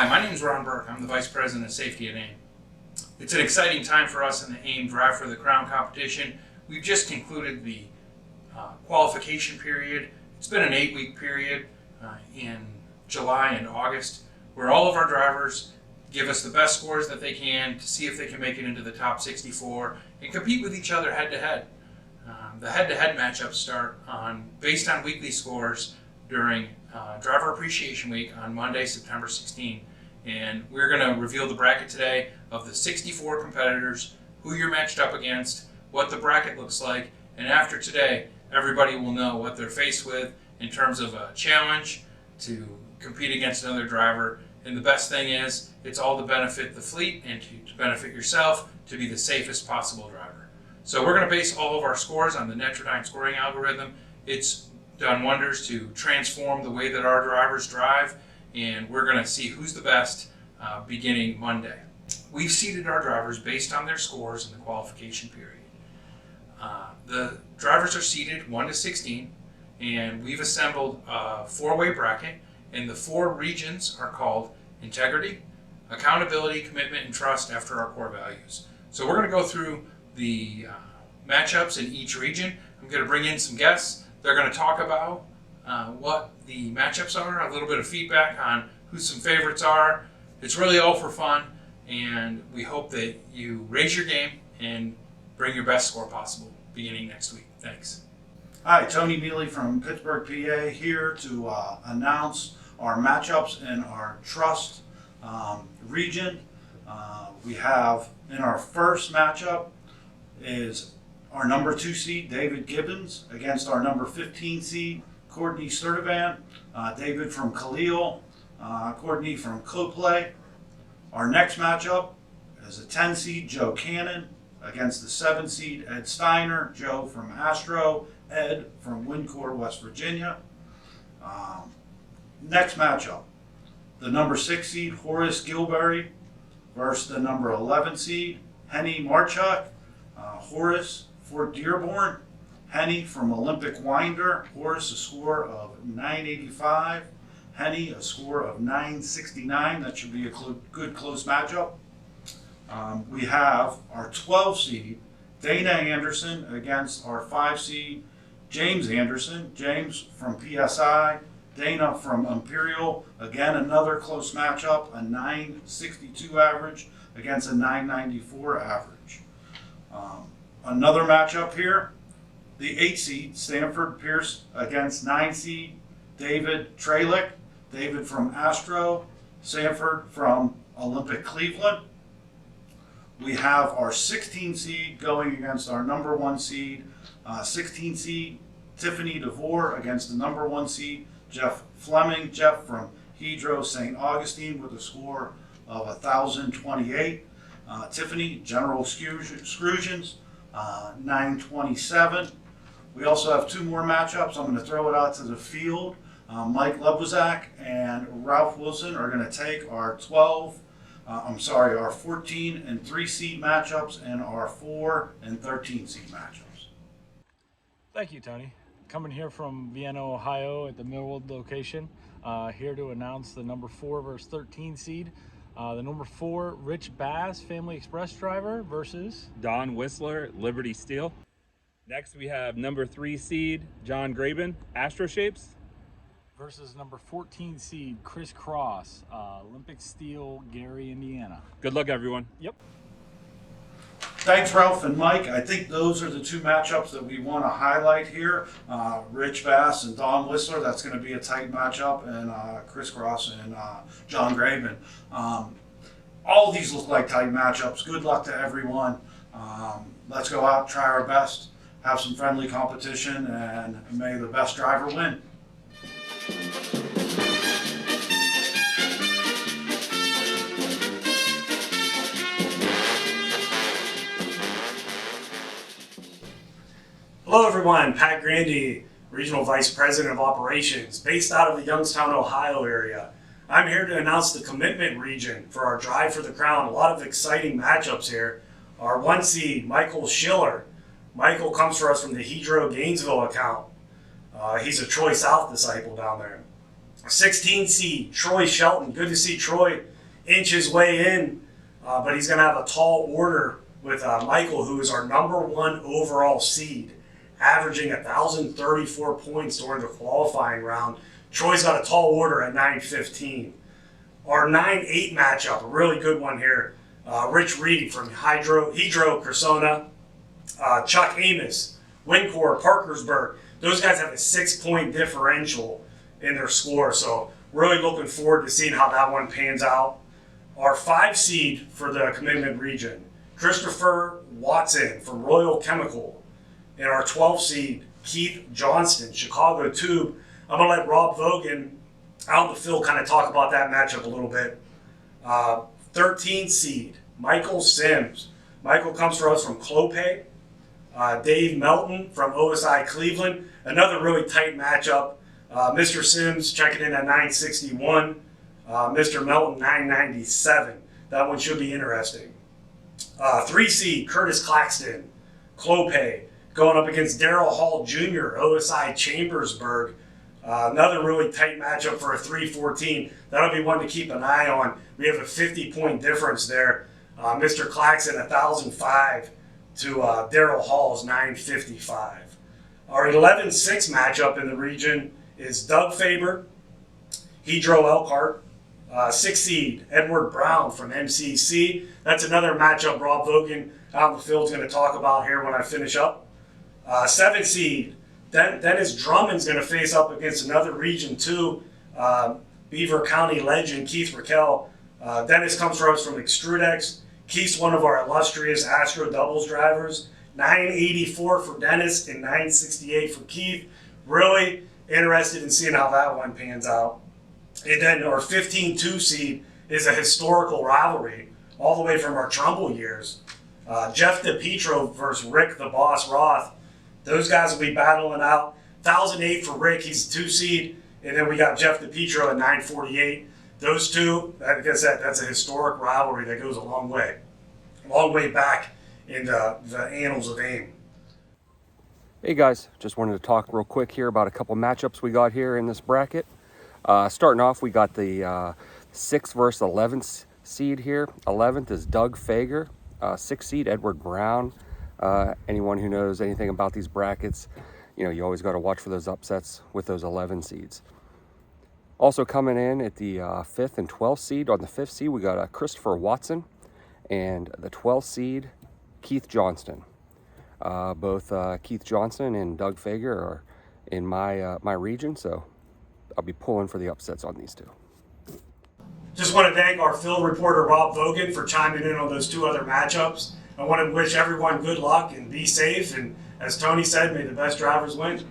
Hi, my name is Ron Burke. I'm the Vice President of Safety at AIM. It's an exciting time for us in the AIM Drive for the Crown competition. We've just concluded the qualification period. It's been an 8-week period in July and August where all of our drivers give us the best scores that they can to see if they can make it into the top 64 and compete with each other head-to-head. The head-to-head matchups start based on weekly scores during Driver Appreciation Week on Monday, September 16. And we're going to reveal the bracket today of the 64 competitors, who you're matched up against, what the bracket looks like, and after today, everybody will know what they're faced with in terms of a challenge to compete against another driver. And the best thing is, it's all to benefit the fleet and to benefit yourself to be the safest possible driver. So we're going to base all of our scores on the Netrodyne scoring algorithm. It's done wonders to transform the way that our drivers drive, and we're going to see who's the best beginning Monday. We've seeded our drivers based on their scores in the qualification period. The drivers are seeded 1 to 16, and we've assembled a 4-way bracket, and the 4 regions are called integrity, accountability, commitment, and trust after our core values. So we're going to go through the matchups in each region. I'm going to bring in some guests. They're going to talk about what the matchups are, a little bit of feedback on who some favorites are. It's really all for fun, and we hope that you raise your game and bring your best score possible beginning next week. Thanks. Hi, Tony Mealy from Pittsburgh, PA, here to announce our matchups in our trust region. We have in our first matchup is our number 2 seed, David Gibbons, against our number 15 seed, Courtney Sturtevant. David from Khalil, Courtney from Coplay. Our next matchup is a 10 seed, Joe Cannon, against the 7 seed, Ed Steiner. Joe from Astro, Ed from Wyncourt, West Virginia. Next matchup, the number 6 seed, Horace Gilberry, versus the number 11 seed, Henny Marchuk. Horace, Fort Dearborn. Henny from Olympic Winder. Horace, a score of 985. Henny, a score of 969. That should be a good close matchup. We have our 12 seed, Dana Anderson, against our 5 seed, James Anderson. James from PSI, Dana from Imperial. Again, another close matchup, a 962 average against a 994 average. Another matchup here, the 8 seed, Stanford Pierce, against 9 seed, David Tralick. David from Astro, Sanford from Olympic Cleveland. We have our 16 seed going against our number 1 seed, 16 seed, Tiffany DeVore, against the number 1 seed, Jeff Fleming. Jeff from Hedro St. Augustine with a score of 1,028. Tiffany, General Exclusions, 927. We also have 2 more matchups. I'm going to throw it out to the field. Mike Lebuzak and Ralph Wilson are going to take our 14 and 3 seed matchups and our 4 and 13 seed matchups. Thank you, Tony. Coming here from Vienna, Ohio at the Millwood location, here to announce the number 4 versus 13 seed. The number 4, Rich Bass, Family Express driver, versus Don Whistler, Liberty Steel. Next we have number 3 seed, John Graben, Astro Shapes. versus number 14 seed Chris Cross, Olympic Steel, Gary, Indiana. Good luck, everyone. Yep. Thanks, Ralph and Mike. I think those are the 2 matchups that we want to highlight here. Rich Bass and Don Whistler, that's going to be a tight matchup, and Chris Cross and John Graben. All of these look like tight matchups. Good luck to everyone. Let's go out, try our best, have some friendly competition, and may the best driver win. Hello everyone, Pat Grandy, Regional Vice President of Operations, based out of the Youngstown, Ohio area. I'm here to announce the commitment region for our Drive for the Crown. A lot of exciting matchups here. Our 1 seed, Michael Schiller. Michael comes for us from the Hedro Gainesville account. He's a Troy South disciple down there. 16 seed, Troy Shelton. Good to see Troy inch his way in, but he's going to have a tall order with Michael, who is our #1 overall seed, averaging 1,034 points during the qualifying round. Troy's got a tall order at 9:15. Our 9-8 matchup, a really good one here. Rich Reed from Hydro Cressona, Chuck Amos, Wincor, Parkersburg. Those guys have a 6-point differential in their score, so really looking forward to seeing how that one pans out. Our 5 seed for the commitment region, Christopher Watson from Royal Chemical. And our 12 seed, Keith Johnston, Chicago Tube. I'm going to let Rob Vogan out in the field kind of talk about that matchup a little bit. 13 seed, Michael Sims. Michael comes for us from Clopay. Dave Melton from OSI Cleveland. Another really tight matchup. Mr. Sims checking in at 961. Mr. Melton 997. That one should be interesting. 3 seed, Curtis Claxton, Clopay, going up against Darrell Hall Jr., OSI Chambersburg. Another really tight matchup for a 3-14. That'll be one to keep an eye on. We have a 50-point difference there. Mr. Claxton, 1,005 to Darrell Hall's 955. Our 11-6 matchup in the region is Doug Faber, Hedro Elkhart, 6 seed, Edward Brown from MCC. That's another matchup Rob Vogan out in the field is going to talk about here when I finish up. 7 seed, Dennis Drummond's going to face up against another Region 2 Beaver County legend, Keith Raquel. Dennis comes for us from Extrudex. Keith's one of our illustrious Astro doubles drivers. 984 for Dennis and 968 for Keith. Really interested in seeing how that one pans out. And then our 15-2 seed is a historical rivalry all the way from our Trumbull years. Jeff DePietro versus Rick the Boss Roth. Those guys will be battling out. 1,008 for Rick, he's a 2 seed. And then we got Jeff DePietro at 948. Those two, like I said, that's a historic rivalry that goes a long way back in the annals of AIM. Hey guys, just wanted to talk real quick here about a couple matchups we got here in this bracket. Starting off, we got the 6th versus 11th seed here. 11th is Doug Fager, 6th seed Edward Brown. Anyone who knows anything about these brackets, you always got to watch for those upsets with those 11 seeds. Also coming in at the 5th and 12th seed, on the 5th seed we got Christopher Watson, and the 12th seed Keith Johnston. Both Keith Johnston and Doug Fager are in my region, so I'll be pulling for the upsets on these two. Just want to thank our field reporter Rob Vogan for chiming in on those 2 other matchups. I want to wish everyone good luck and be safe, and as Tony said, may the best drivers win.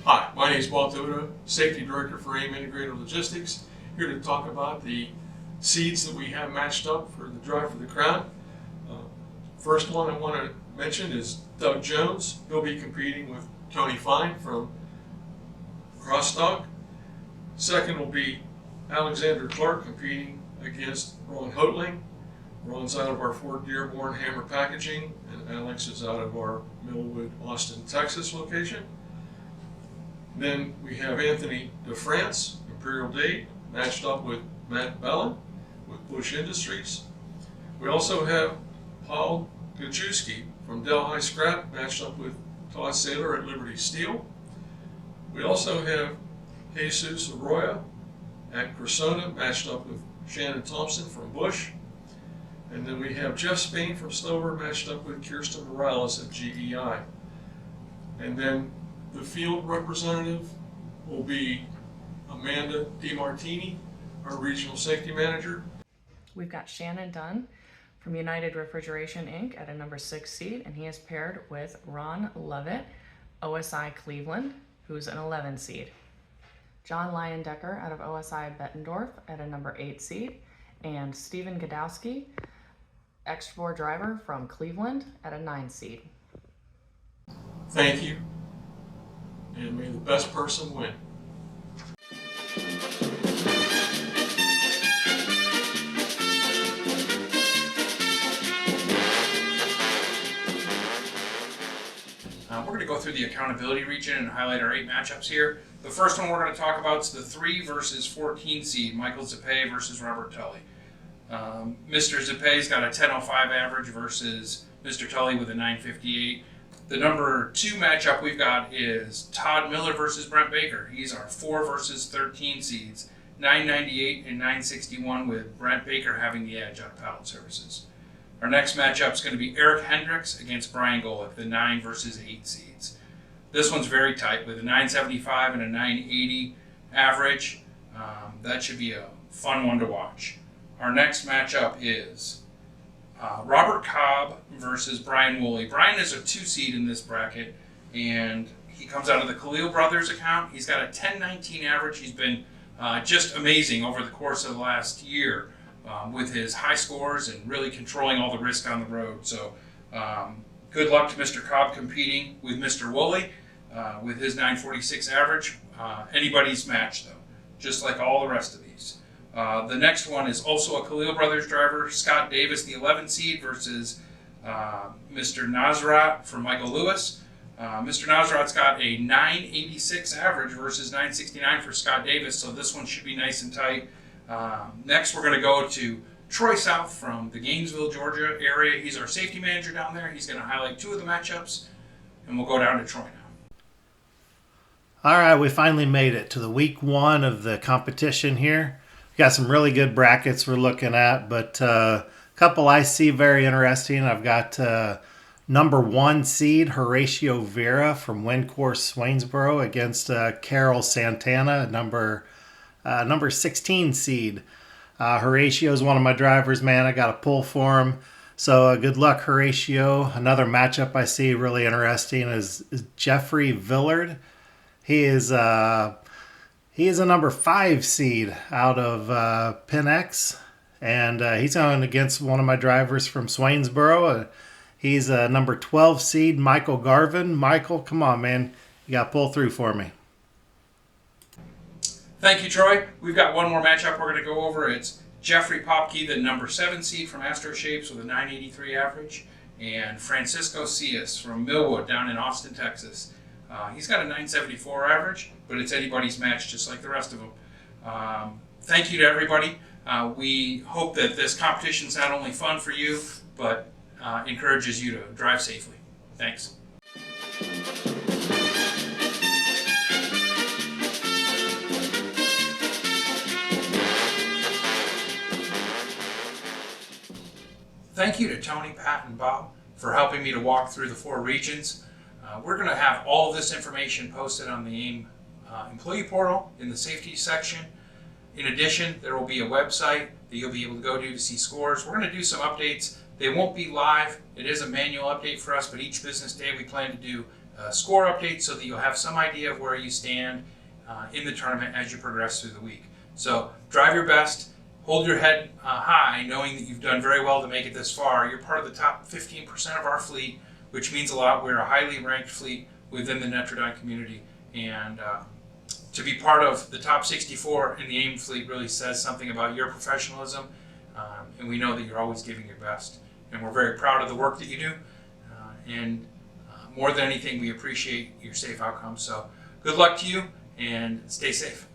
Hi, my name is Walt Thibodeau, Safety Director for AIM Integrated Logistics, here to talk about the seeds that we have matched up for the Drive for the Crown. First one I want to mention is Doug Jones. He'll be competing with Tony Fine from Crosstalk. Second will be Alexander Clark competing against Ron Hoatling. Ron's out of our Fort Dearborn Hammer Packaging, and Alex is out of our Millwood, Austin, Texas location. Then we have Anthony DeFrance, Imperial Date, matched up with Matt Bellin with Bush Industries. We also have Paul Gajewski from Delhi Scrap, matched up with Todd Saylor at Liberty Steel. We also have Jesus Arroyo at Cressona, matched up with Shannon Thompson from Bush. And then we have Jeff Spain from Stover, matched up with Kirsten Morales at GEI. And then the field representative will be Amanda DiMartini, our regional safety manager. We've got Shannon Dunn from United Refrigeration Inc. at a number 6 seed, and he is paired with Ron Lovett, OSI Cleveland, who's an 11 seed. John Leyendecker out of OSI Bettendorf at a number 8 seed, and Stephen Godowski, X4 driver from Cleveland at a 9 seed. Thank you, and may the best person win. through the accountability region and highlight our 8 matchups here. The first one we're going to talk about is the 3 versus 14 seed, Michael Zappe versus Robert Tully. Mr. Zappe's got a 10.05 average versus Mr. Tully with a 9.58. The number 2 matchup we've got is Todd Miller versus Brent Baker. He's our 4 versus 13 seeds, 9.98 and 9.61, with Brent Baker having the edge on paddle services. Our next matchup is going to be Eric Hendricks against Brian Golick, the 9 versus 8 seeds. This one's very tight with a 9.75 and a 9.80 average. That should be a fun one to watch. Our next matchup is Robert Cobb versus Brian Woolley. Brian is a 2 seed in this bracket, and he comes out of the Khalil Brothers account. He's got a 10.19 average. He's been just amazing over the course of the last year with his high scores and really controlling all the risk on the road. So good luck to Mr. Cobb competing with Mr. Woolley with his 9.46 average. Anybody's match, though, just like all the rest of these. The next one is also a Khalil Brothers driver, Scott Davis, the 11 seed, versus Mr. Nasrat from Michael Lewis. Mr. Nasrat's got a 9.86 average versus 9.69 for Scott Davis, so this one should be nice and tight. Next, we're going to go to Troy South from the Gainesville, Georgia area. He's our safety manager down there. He's going to highlight 2 of the matchups, and we'll go down to Troy now. All right, we finally made it to the week 1 of the competition here. We got some really good brackets we're looking at, but a couple I see very interesting. I've got number 1 seed Horatio Vera from Windcourse Swainsboro against Carol Santana, number 16 seed. Horatio is one of my drivers, man. I got a pull for him. So good luck, Horatio. Another matchup I see really interesting is Jeffrey Villard. He is a number 5 seed out of Penn X, and he's going against one of my drivers from Swainsboro. He's a number 12 seed, Michael Garvin. Michael, come on, man. You got to pull through for me. Thank you, Troy. We've got one more matchup we're going to go over. It's Jeffrey Popke, the number 7 seed from Astro Shapes with a 9.83 average, and Francisco Cias from Millwood down in Austin, Texas. He's got a 9.74 average, but it's anybody's match just like the rest of them. Thank you to everybody. We hope that this competition is not only fun for you, but encourages you to drive safely. Thanks. Thank you to Tony, Pat, and Bob for helping me to walk through the 4 regions. We're going to have all of this information posted on the AIM employee portal in the safety section. In addition, there will be a website that you'll be able to go to see scores. We're going to do some updates. They won't be live. It is a manual update for us, but each business day we plan to do a score update so that you'll have some idea of where you stand in the tournament as you progress through the week. So drive your best. Hold your head high, knowing that you've done very well to make it this far. You're part of the top 15% of our fleet, which means a lot. We're a highly ranked fleet within the Netrodyne community, and to be part of the top 64 in the AIM fleet really says something about your professionalism, and we know that you're always giving your best. And we're very proud of the work that you do, and more than anything, we appreciate your safe outcomes. So good luck to you, and stay safe.